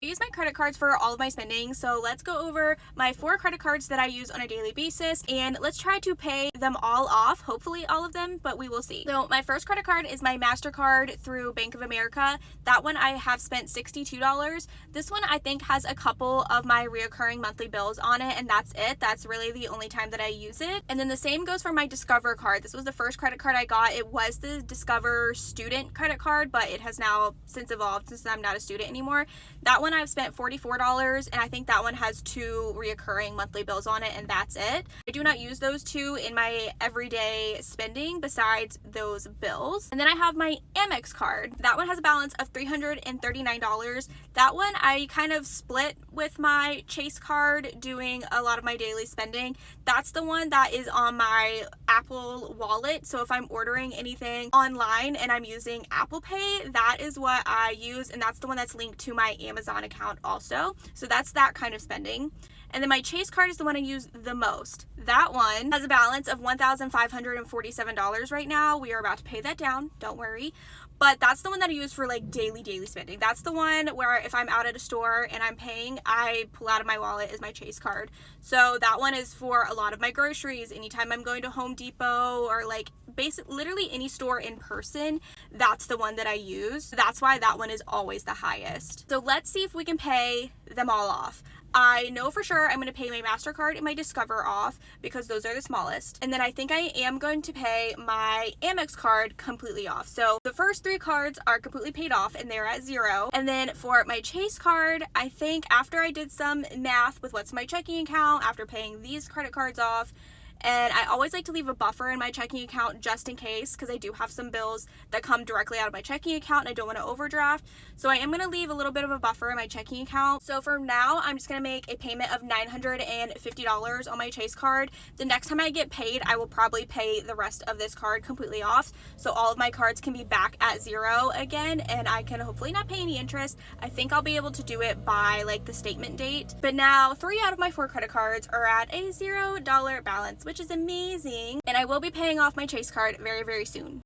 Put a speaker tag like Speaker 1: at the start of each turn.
Speaker 1: I use my credit cards for all of my spending, so let's go over my 4 credit cards that I use on a daily basis, and let's try to pay them all off, hopefully all of them, but we will see. So my first credit card is my MasterCard through Bank of America. That one I have spent $62. This one I think has a couple of my reoccurring monthly bills on it, and that's it. That's really the only time that I use it. And then the same goes for my Discover card. This was the first credit card I got. It was the Discover student credit card, but it has now since evolved since I'm not a student anymore. That one I've spent $44, and I think that one has 2 reoccurring monthly bills on it, and that's it. I do not use those 2 in my everyday spending besides those bills. And then I have my Amex card. That one has a balance of $339. That one I kind of split with my Chase card doing a lot of my daily spending. That's the one that is on my Apple Wallet. So if I'm ordering anything online and I'm using Apple Pay, that is what I use, and that's the one that's linked to my Amazon account also. So that's that kind of spending. And then my Chase card is the one I use the most. That one has a balance of $1,547 right now. We are about to pay that down, don't worry. But that's the one that I use for like daily spending. That's the one where if I'm out at a store and I'm paying, I pull out of my wallet as my Chase card. So that one is for a lot of my groceries. Anytime I'm going to Home Depot or like literally any store in person, that's the one that I use. That's why that one is always the highest. So let's see if we can pay them all off. I know for sure I'm going to pay my MasterCard and my Discover off because those are the smallest. And then I think I am going to pay my Amex card completely off. So the first 3 cards are completely paid off and they're at 0. And then for my Chase card, I think after I did some math with what's my checking account, after paying these credit cards off, and I always like to leave a buffer in my checking account just in case, because I do have some bills that come directly out of my checking account and I don't want to overdraft. So I am going to leave a little bit of a buffer in my checking account. So for now, I'm just going to make a payment of $950 on my Chase card. The next time I get paid, I will probably pay the rest of this card completely off. So all of my cards can be back at 0 again, and I can hopefully not pay any interest. I think I'll be able to do it by like the statement date. But now 3 out of my 4 credit cards are at a $0 balance, which is amazing. And I will be paying off my Chase card very, very soon.